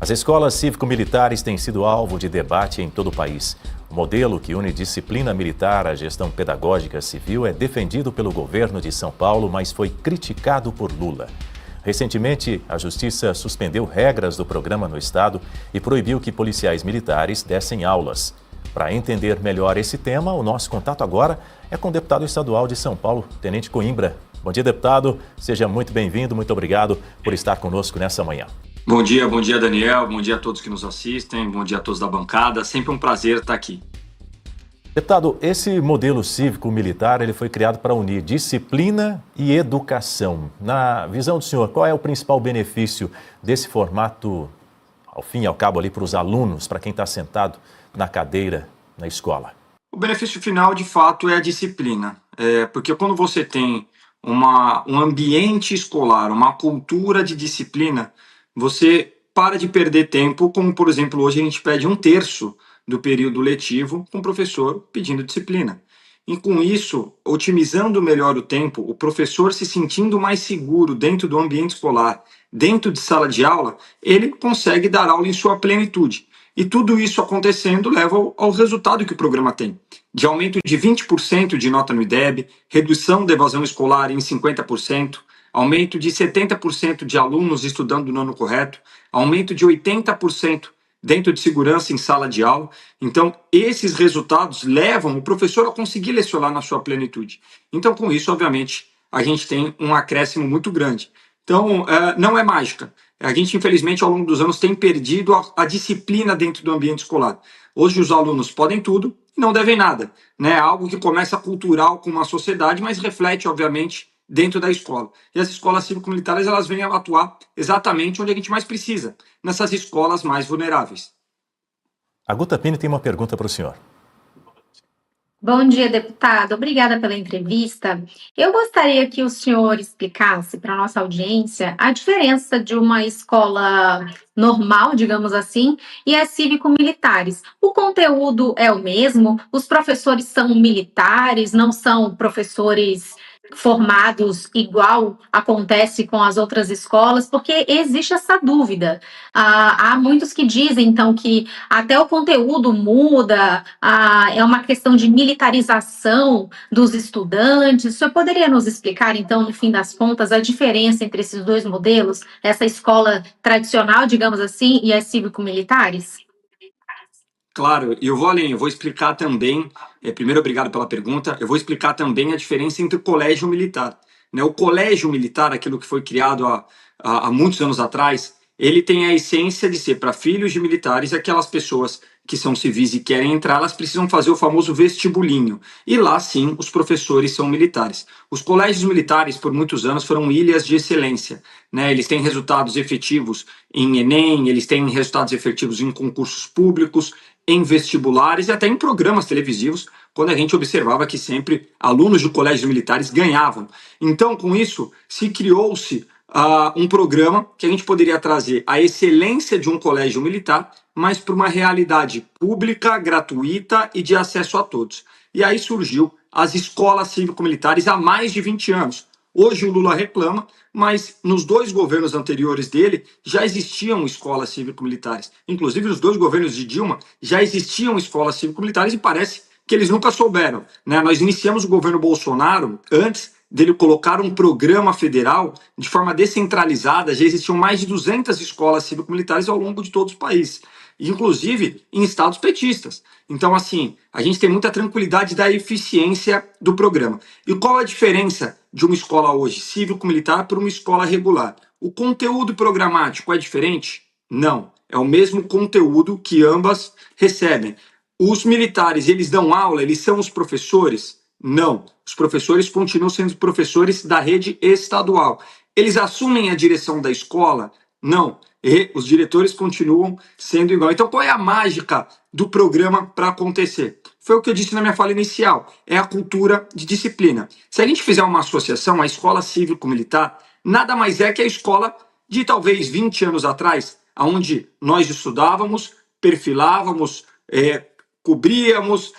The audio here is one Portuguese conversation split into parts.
As escolas cívico-militares têm sido alvo de debate em todo o país. O modelo que une disciplina militar à gestão pedagógica civil é defendido pelo governo de São Paulo, mas foi criticado por Lula. Recentemente, a Justiça suspendeu regras do programa no estado e proibiu que policiais militares dessem aulas. Para entender melhor esse tema, o nosso contato agora é com o deputado estadual de São Paulo, Tenente Coimbra. Bom dia, deputado. Seja muito bem-vindo, muito obrigado por estar conosco nessa manhã. Bom dia, Daniel. Bom dia a todos que nos assistem. Bom dia a todos da bancada. Sempre um prazer estar aqui. Deputado, esse modelo cívico-militar ele foi criado para unir disciplina e educação. Na visão do senhor, qual é o principal benefício desse formato, ao fim e ao cabo, ali para os alunos, para quem está sentado na cadeira na escola? O benefício final, de fato, é a disciplina. Porque quando você tem um ambiente escolar, uma cultura de disciplina, você para de perder tempo, como, por exemplo, hoje a gente pede 1/3 do período letivo com o professor pedindo disciplina. E com isso, otimizando melhor o tempo, o professor se sentindo mais seguro dentro do ambiente escolar, dentro de sala de aula, ele consegue dar aula em sua plenitude. E tudo isso acontecendo leva ao resultado que o programa tem, de aumento de 20% de nota no IDEB, redução da evasão escolar em 50%, aumento de 70% de alunos estudando no ano correto, aumento de 80% dentro de segurança em sala de aula. Então, esses resultados levam o professor a conseguir lecionar na sua plenitude. Então, com isso, obviamente, a gente tem um acréscimo muito grande. Então, não é mágica. A gente, infelizmente, ao longo dos anos, tem perdido a disciplina dentro do ambiente escolar. Hoje, os alunos podem tudo e não devem nada, né? Algo que começa cultural com uma sociedade, mas reflete, obviamente, dentro da escola. E as escolas cívico-militares, elas vêm a atuar exatamente onde a gente mais precisa, nessas escolas mais vulneráveis. A Guta Pini tem uma pergunta para o senhor. Bom dia, deputado. Obrigada pela entrevista. Eu gostaria que o senhor explicasse para a nossa audiência a diferença de uma escola normal, digamos assim, e as cívico-militares. O conteúdo é o mesmo? Os professores são militares, não são professores formados igual acontece com as outras escolas? Porque existe essa dúvida. Há muitos que dizem, então, que até o conteúdo muda, é uma questão de militarização dos estudantes. O senhor poderia nos explicar, então, no fim das contas, a diferença entre esses dois modelos, essa escola tradicional, digamos assim, e as cívico-militares? Claro, e eu vou além, eu vou explicar também, primeiro, obrigado pela pergunta, eu vou explicar também a diferença entre o colégio militar. Né? O colégio militar, aquilo que foi criado há muitos anos atrás, ele tem a essência de ser para filhos de militares, aquelas pessoas que são civis e querem entrar, elas precisam fazer o famoso vestibulinho. E lá, sim, os professores são militares. Os colégios militares, por muitos anos, foram ilhas de excelência. Né? Eles têm resultados efetivos em Enem, eles têm resultados efetivos em concursos públicos, em vestibulares e até em programas televisivos, quando a gente observava que sempre alunos de colégios militares ganhavam. Então, com isso, se criou-se um programa que a gente poderia trazer a excelência de um colégio militar, mas para uma realidade pública, gratuita e de acesso a todos. E aí surgiu as escolas cívico-militares há mais de 20 anos. Hoje o Lula reclama, mas nos 2 governos anteriores dele já existiam escolas cívico-militares. Inclusive, nos 2 governos de Dilma já existiam escolas cívico-militares e parece que eles nunca souberam. Né? Nós iniciamos o governo Bolsonaro antes dele colocar um programa federal de forma descentralizada. Já existiam mais de 200 escolas cívico-militares ao longo de todo o país, inclusive em estados petistas. Então, assim, a gente tem muita tranquilidade da eficiência do programa. E qual a diferença de uma escola hoje cívico-militar para uma escola regular? O conteúdo programático é diferente? Não. É o mesmo conteúdo que ambas recebem. Os militares, eles dão aula, eles são os professores? Não. Os professores continuam sendo professores da rede estadual. Eles assumem a direção da escola? Não. E os diretores continuam sendo igual. Então, qual é a mágica do programa para acontecer? Foi o que eu disse na minha fala inicial. É a cultura de disciplina. Se a gente fizer uma associação, a escola cívico-militar nada mais é que a escola de talvez 20 anos atrás, onde nós estudávamos, perfilávamos, cobríamos,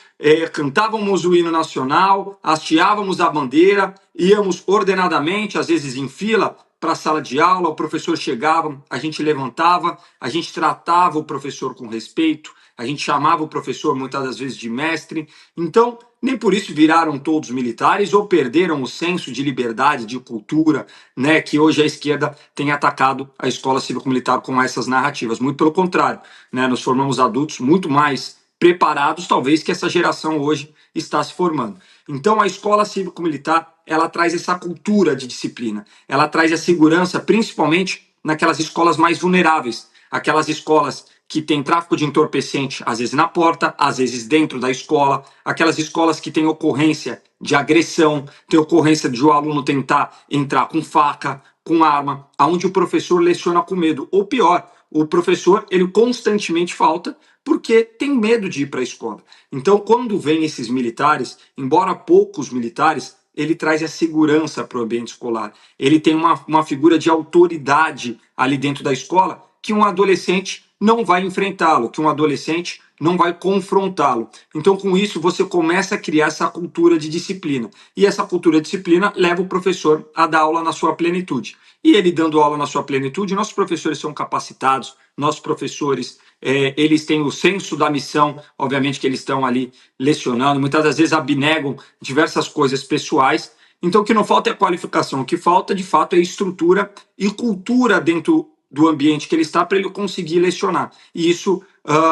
cantávamos o hino nacional, hasteávamos a bandeira, íamos ordenadamente, às vezes em fila, para a sala de aula, o professor chegava, a gente levantava, a gente tratava o professor com respeito, a gente chamava o professor muitas das vezes de mestre. Então, nem por isso viraram todos militares ou perderam o senso de liberdade, de cultura, né, que hoje a esquerda tem atacado a escola cívico-militar com essas narrativas. Muito pelo contrário, né, nós formamos adultos muito mais preparados, talvez, que essa geração hoje está se formando. Então, a escola cívico-militar, ela traz essa cultura de disciplina, ela traz a segurança, principalmente naquelas escolas mais vulneráveis, aquelas escolas que tem tráfico de entorpecente, às vezes na porta, às vezes dentro da escola, aquelas escolas que têm ocorrência de agressão, tem ocorrência de o aluno tentar entrar com faca, com arma, aonde o professor leciona com medo. Ou pior, o professor, ele constantemente falta porque tem medo de ir para a escola. Então, quando vem esses militares, embora poucos militares, ele traz a segurança para o ambiente escolar. Ele tem uma figura de autoridade ali dentro da escola que um adolescente não vai enfrentá-lo, que um adolescente não vai confrontá-lo. Então, com isso, você começa a criar essa cultura de disciplina. E essa cultura de disciplina leva o professor a dar aula na sua plenitude. E ele dando aula na sua plenitude, nossos professores são capacitados, nossos professores, eles têm o senso da missão, obviamente que eles estão ali lecionando, muitas das vezes abnegam diversas coisas pessoais. Então, o que não falta é qualificação, o que falta, de fato, é estrutura e cultura dentro do ambiente que ele está para ele conseguir lecionar. E isso,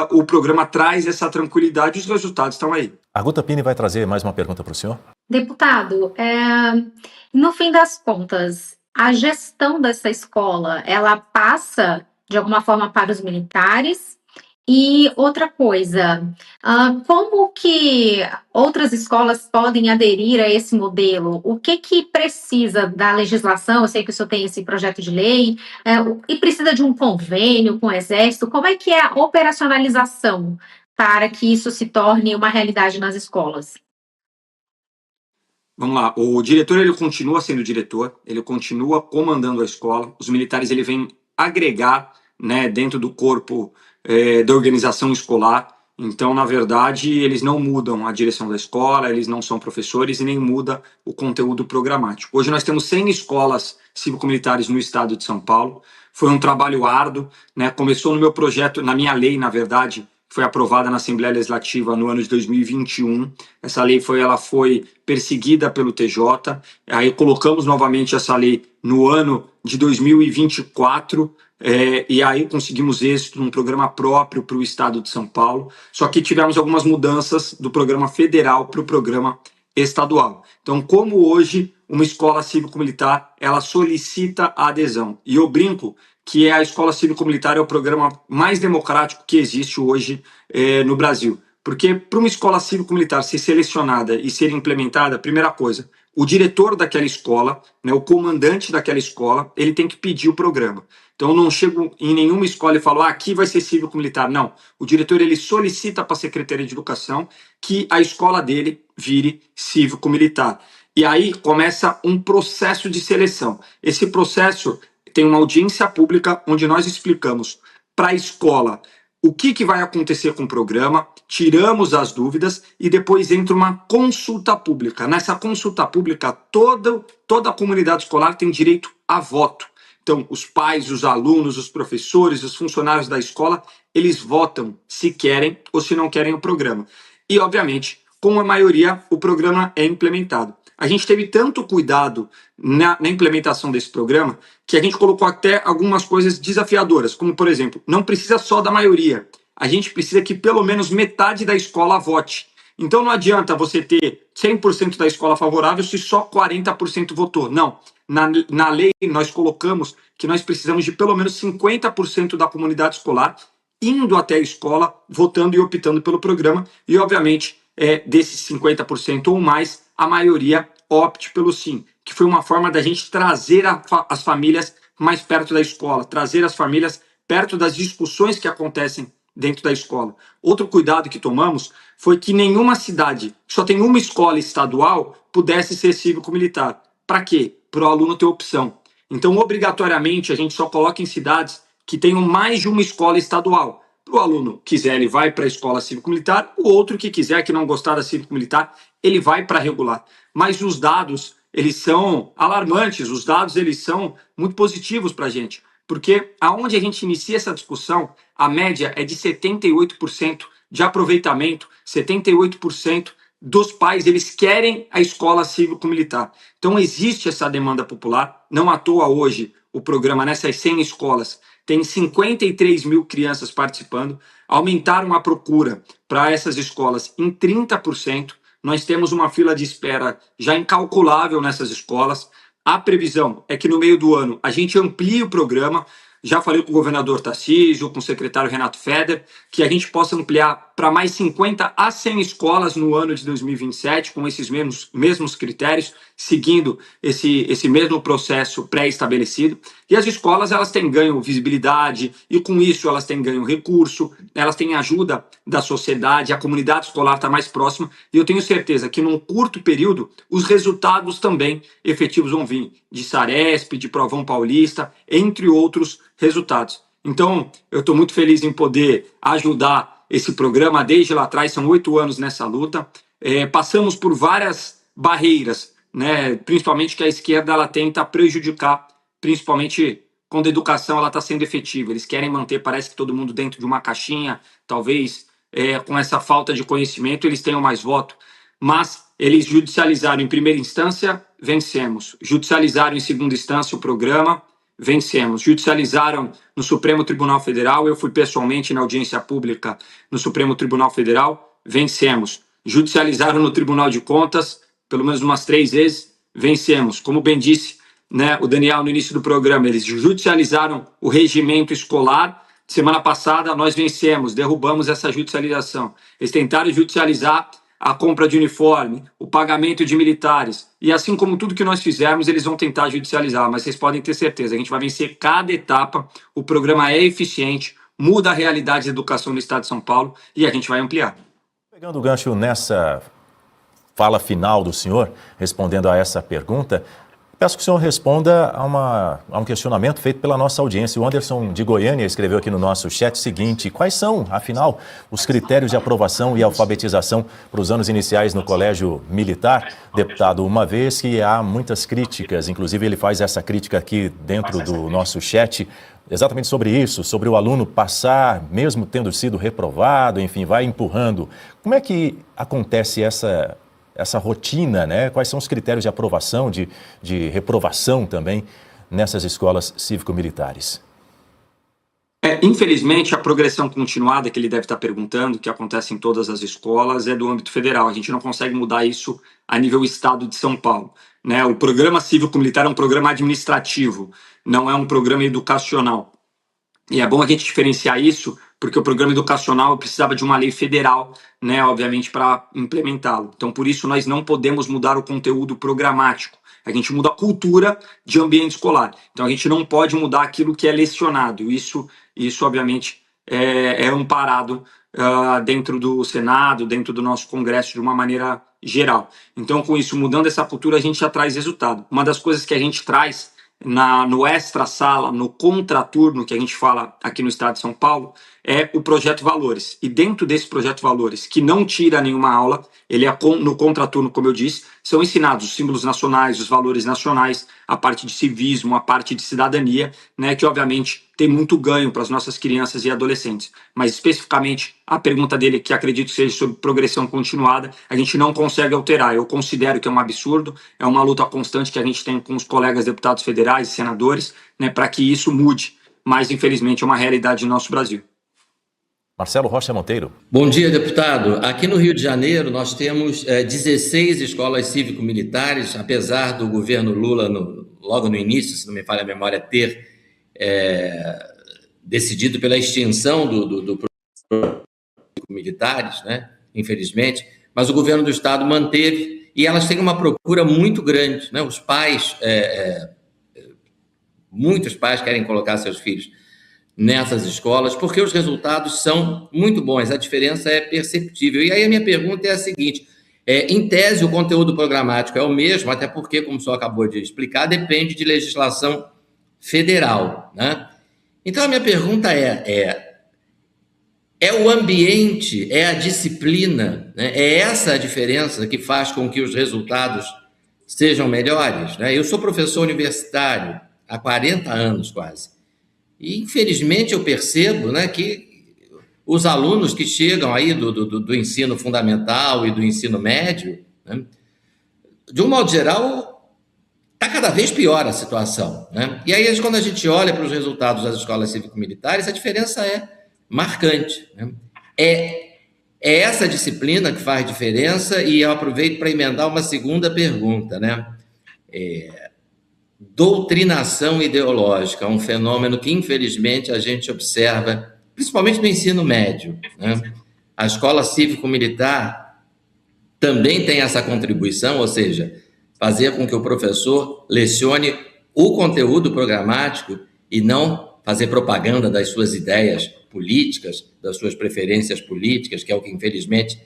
o programa traz essa tranquilidade e os resultados estão aí. A Guta Pini vai trazer mais uma pergunta para o senhor. Deputado, no fim das contas, a gestão dessa escola, ela passa de alguma forma para os militares? E outra coisa, como que outras escolas podem aderir a esse modelo? O que precisa da legislação? Eu sei que o senhor tem esse projeto de lei, e precisa de um convênio com o Exército. Como é que é a operacionalização para que isso se torne uma realidade nas escolas? Vamos lá, o diretor ele continua sendo diretor, ele continua comandando a escola, os militares ele vem agregar, né, dentro do corpo da organização escolar. Então, na verdade, eles não mudam a direção da escola, eles não são professores e nem muda o conteúdo programático. Hoje nós temos 100 escolas cívico-militares no estado de São Paulo. Foi um trabalho árduo, né? Começou no meu projeto, na minha lei, na verdade, foi aprovada na Assembleia Legislativa no ano de 2021. Essa lei ela foi perseguida pelo TJ. Aí colocamos novamente essa lei no ano de 2024. E aí conseguimos êxito num programa próprio para o estado de São Paulo, só que tivemos algumas mudanças do programa federal para o programa estadual. Então, como hoje uma escola cívico-militar, ela solicita a adesão, e eu brinco que a escola cívico-militar é o programa mais democrático que existe hoje no Brasil, porque para uma escola cívico-militar ser selecionada e ser implementada, primeira coisa, o diretor daquela escola, né, o comandante daquela escola, ele tem que pedir o programa. Então, eu não chego em nenhuma escola e falo, aqui vai ser cívico-militar. Não. O diretor ele solicita para a Secretaria de Educação que a escola dele vire cívico-militar. E aí começa um processo de seleção. Esse processo tem uma audiência pública onde nós explicamos para a escola o que vai acontecer com o programa, tiramos as dúvidas e depois entra uma consulta pública. Nessa consulta pública, toda a comunidade escolar tem direito a voto. Então, os pais, os alunos, os professores, os funcionários da escola, eles votam se querem ou se não querem o programa. E, obviamente, com a maioria, o programa é implementado. A gente teve tanto cuidado na implementação desse programa que a gente colocou até algumas coisas desafiadoras, como, por exemplo, não precisa só da maioria. A gente precisa que pelo menos metade da escola vote. Então, não adianta você ter 100% da escola favorável se só 40% votou. Não. Na lei, nós colocamos que nós precisamos de pelo menos 50% da comunidade escolar indo até a escola, votando e optando pelo programa. E, obviamente, desses 50% ou mais, a maioria opte pelo sim, que foi uma forma da gente trazer as famílias mais perto da escola, trazer as famílias perto das discussões que acontecem dentro da escola. Outro cuidado que tomamos foi que nenhuma cidade, que só tem uma escola estadual, pudesse ser cívico-militar. Para quê? Para o aluno ter opção. Então, obrigatoriamente, a gente só coloca em cidades que tenham mais de uma escola estadual. Para o aluno quiser, ele vai para a escola cívico-militar, o outro que quiser, que não gostar da cívico-militar, ele vai para a regular. Mas os dados, eles são alarmantes, os dados eles são muito positivos para a gente, porque aonde a gente inicia essa discussão, a média é de 78% de aproveitamento, 78% dos pais, eles querem a escola cívico-militar. Então existe essa demanda popular, não à toa hoje o programa nessas 100 escolas tem 53 mil crianças participando, aumentaram a procura para essas escolas em 30%, nós temos uma fila de espera já incalculável nessas escolas, a previsão é que no meio do ano a gente amplie o programa, já falei com o governador Tarcísio, com o secretário Renato Feder, que a gente possa ampliar para mais 50 a 100 escolas no ano de 2027, com esses mesmos critérios, seguindo esse mesmo processo pré-estabelecido. E as escolas, elas têm ganho visibilidade, e com isso elas têm ganho recurso, elas têm ajuda da sociedade, a comunidade escolar está mais próxima, e eu tenho certeza que num curto período, os resultados também efetivos vão vir de Saresp, de Provão Paulista, entre outros resultados. Então, eu estou muito feliz em poder ajudar esse programa desde lá atrás, são 8 anos nessa luta. Passamos por várias barreiras, né, principalmente que a esquerda ela tenta prejudicar, principalmente quando a educação ela está sendo efetiva. Eles querem manter, parece que todo mundo dentro de uma caixinha, talvez com essa falta de conhecimento eles tenham mais voto, mas eles judicializaram em primeira instância, vencemos. Judicializaram em segunda instância o programa, vencemos. Judicializaram no Supremo Tribunal Federal, eu fui pessoalmente na audiência pública no Supremo Tribunal Federal, vencemos. Judicializaram no Tribunal de Contas, pelo menos umas 3 vezes, vencemos. Como bem disse, né, o Daniel no início do programa, eles judicializaram o regimento escolar. Semana passada nós vencemos, derrubamos essa judicialização. Eles tentaram judicializar a compra de uniforme, o pagamento de militares, e assim como tudo que nós fizermos, eles vão tentar judicializar, mas vocês podem ter certeza, a gente vai vencer cada etapa, o programa é eficiente, muda a realidade da educação no estado de São Paulo e a gente vai ampliar. Pegando o gancho nessa fala final do senhor, respondendo a essa pergunta, peço que o senhor responda a um questionamento feito pela nossa audiência. O Anderson de Goiânia escreveu aqui no nosso chat o seguinte: quais são, afinal, os critérios de aprovação e alfabetização para os anos iniciais no colégio militar? Deputado, uma vez que há muitas críticas, inclusive ele faz essa crítica aqui dentro do nosso chat, exatamente sobre isso, sobre o aluno passar, mesmo tendo sido reprovado, enfim, vai empurrando. Como é que acontece essa rotina, né? Quais são os critérios de aprovação, de reprovação também nessas escolas cívico-militares? Infelizmente, a progressão continuada que ele deve estar perguntando, que acontece em todas as escolas, é do âmbito federal. A gente não consegue mudar isso a nível estado de São Paulo, né? O programa cívico-militar é um programa administrativo, não é um programa educacional. E é bom a gente diferenciar isso, porque o programa educacional precisava de uma lei federal, né, obviamente, para implementá-lo. Então, por isso, nós não podemos mudar o conteúdo programático. A gente muda a cultura de ambiente escolar. Então, a gente não pode mudar aquilo que é lecionado. Isso obviamente, é amparado dentro do Senado, dentro do nosso Congresso, de uma maneira geral. Então, com isso, mudando essa cultura, a gente já traz resultado. Uma das coisas que a gente traz no extra-sala, no contraturno, que a gente fala aqui no estado de São Paulo, é o Projeto Valores. E dentro desse Projeto Valores, que não tira nenhuma aula, ele é no contraturno, como eu disse, são ensinados os símbolos nacionais, os valores nacionais, a parte de civismo, a parte de cidadania, né, que obviamente tem muito ganho para as nossas crianças e adolescentes. Mas especificamente a pergunta dele, que acredito seja sobre progressão continuada, a gente não consegue alterar. Eu considero que é um absurdo, é uma luta constante que a gente tem com os colegas deputados federais e senadores, né, para que isso mude. Mas infelizmente é uma realidade no nosso Brasil. Marcelo Rocha Monteiro. Bom dia, deputado. Aqui no Rio de Janeiro, nós temos 16 escolas cívico-militares, apesar do governo Lula, logo no início, se não me falha a memória, ter decidido pela extinção do militares, né? Infelizmente, mas o governo do estado manteve, e elas têm uma procura muito grande, né? Os pais, muitos pais querem colocar seus filhos nessas escolas, porque os resultados são muito bons, a diferença é perceptível. E aí a minha pergunta é a seguinte: em tese o conteúdo programático é o mesmo, até porque, como o senhor acabou de explicar, depende de legislação federal, né? Então a minha pergunta é o ambiente, é a disciplina, né? É essa a diferença que faz com que os resultados sejam melhores, né? Eu sou professor universitário há 40 anos quase. E, infelizmente, eu percebo, né, que os alunos que chegam aí do ensino fundamental e do ensino médio, né, de um modo geral, está cada vez pior a situação, né? E aí, quando a gente olha para os resultados das escolas cívico-militares, a diferença é marcante, né? É essa disciplina que faz diferença, e eu aproveito para emendar uma segunda pergunta, né? Doutrinação ideológica, um fenômeno que, infelizmente, a gente observa, principalmente no ensino médio, né? A escola cívico-militar também tem essa contribuição, ou seja, fazer com que o professor lecione o conteúdo programático e não fazer propaganda das suas ideias políticas, das suas preferências políticas, que é o que, infelizmente,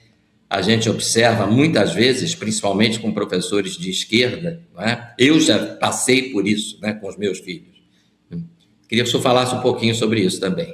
a gente observa muitas vezes, principalmente com professores de esquerda, não é? Eu já passei por isso, né, com os meus filhos. Queria que o senhor falasse um pouquinho sobre isso também.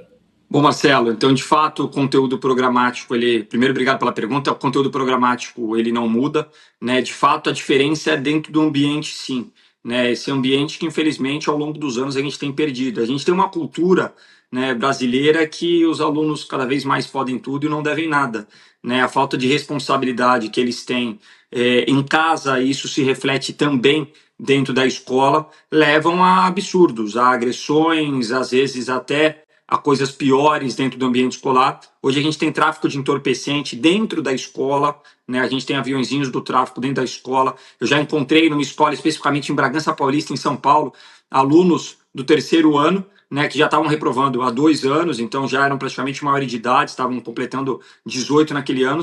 Bom, Marcelo, então, de fato, o conteúdo programático, primeiro, obrigado pela pergunta, o conteúdo programático, ele não muda, né? De fato, a diferença é dentro do ambiente, sim, né? Esse ambiente que, infelizmente, ao longo dos anos a gente tem perdido. A gente tem uma cultura, né, brasileira, que os alunos cada vez mais podem tudo e não devem nada, né? A falta de responsabilidade que eles têm em casa, isso se reflete também dentro da escola, levam a absurdos, a agressões, às vezes até a coisas piores dentro do ambiente escolar. Hoje a gente tem tráfico de entorpecente dentro da escola, né? A gente tem aviõezinhos do tráfico dentro da escola. Eu já encontrei numa escola, especificamente em Bragança Paulista, em São Paulo, alunos do terceiro ano, né, que já estavam reprovando há 2 anos, então já eram praticamente maiores de idade, estavam completando 18 naquele ano,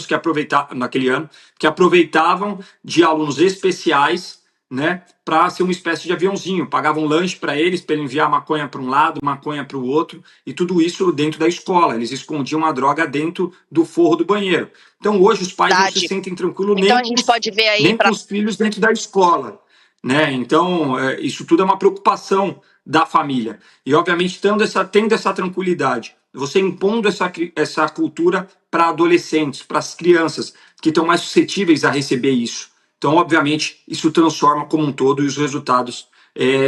que aproveitavam de alunos especiais, né, para ser uma espécie de aviãozinho, pagavam lanche para eles enviar maconha para um lado, maconha para o outro, e tudo isso dentro da escola. Eles escondiam a droga dentro do forro do banheiro. Então hoje os pais não se sentem tranquilos então, a gente pode ver aí com os filhos dentro da escola, né? Então isso tudo é uma preocupação da família. E obviamente tendo essa tranquilidade, você impondo essa cultura para adolescentes, para as crianças que estão mais suscetíveis a receber isso. Então, obviamente, isso transforma como um todo e os resultados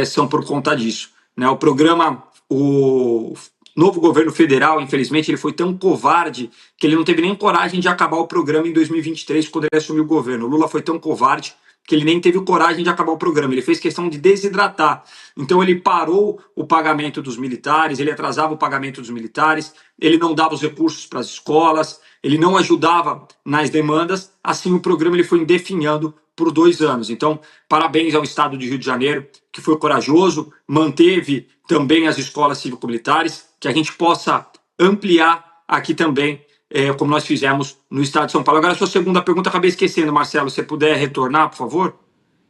são por conta disso, né? O programa, o novo governo federal, infelizmente, ele foi tão covarde que ele não teve nem coragem de acabar o programa em 2023, quando ele assumiu o governo. O Lula foi tão covarde que ele nem teve coragem de acabar o programa. Ele fez questão de desidratar. Então, ele parou o pagamento dos militares, ele atrasava o pagamento dos militares, ele não dava os recursos para as escolas, ele não ajudava nas demandas. Assim, o programa ele foi indefinhando por 2 anos. Então, parabéns ao Estado de Rio de Janeiro, que foi corajoso, manteve também as escolas cívico-militares, que a gente possa ampliar aqui também, como nós fizemos no Estado de São Paulo. Agora, a sua segunda pergunta, acabei esquecendo, Marcelo, se você puder retornar, por favor?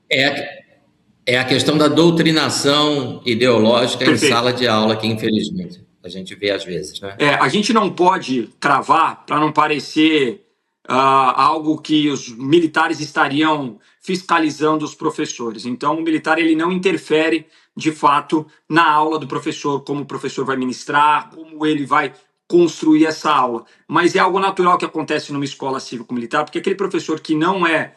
É a questão da doutrinação ideológica Perfeito. Em sala de aula, que infelizmente a gente vê às vezes, né? A gente não pode cravar para não parecer algo que os militares estariam fiscalizando os professores. Então, o militar ele não interfere, de fato, na aula do professor, como o professor vai ministrar, como ele vai construir essa aula. Mas é algo natural que acontece numa escola cívico-militar, porque aquele professor que não é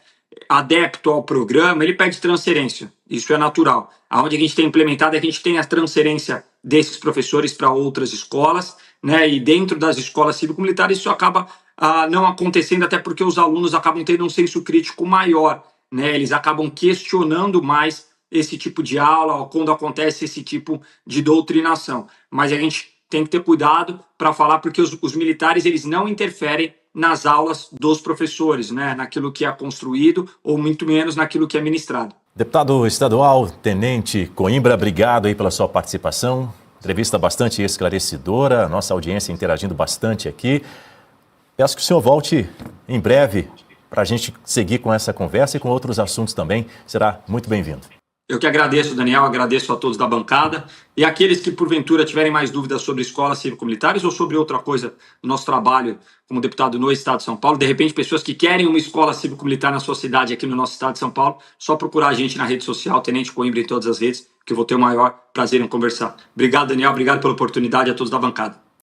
adepto ao programa, ele pede transferência. Isso é natural. Aonde a gente tem implementado, a gente tem a transferência desses professores para outras escolas, né? E dentro das escolas cívico-militares isso acaba não acontecendo, até porque os alunos acabam tendo um senso crítico maior, né? Eles acabam questionando mais esse tipo de aula, quando acontece esse tipo de doutrinação. Mas a gente tem que ter cuidado para falar, porque os militares eles não interferem nas aulas dos professores, né? Naquilo que é construído, ou muito menos naquilo que é ministrado. Deputado estadual, Tenente Coimbra, obrigado aí pela sua participação. Entrevista bastante esclarecedora, nossa audiência interagindo bastante aqui. Peço que o senhor volte em breve para a gente seguir com essa conversa e com outros assuntos também. Será muito bem-vindo. Eu que agradeço, Daniel, agradeço a todos da bancada e aqueles que, porventura, tiverem mais dúvidas sobre escolas cívico-militares ou sobre outra coisa do nosso trabalho como deputado no Estado de São Paulo. De repente, pessoas que querem uma escola cívico-militar na sua cidade aqui no nosso Estado de São Paulo, só procurar a gente na rede social, Tenente Coimbra em todas as redes, que eu vou ter o maior prazer em conversar. Obrigado, Daniel, obrigado pela oportunidade a todos da bancada.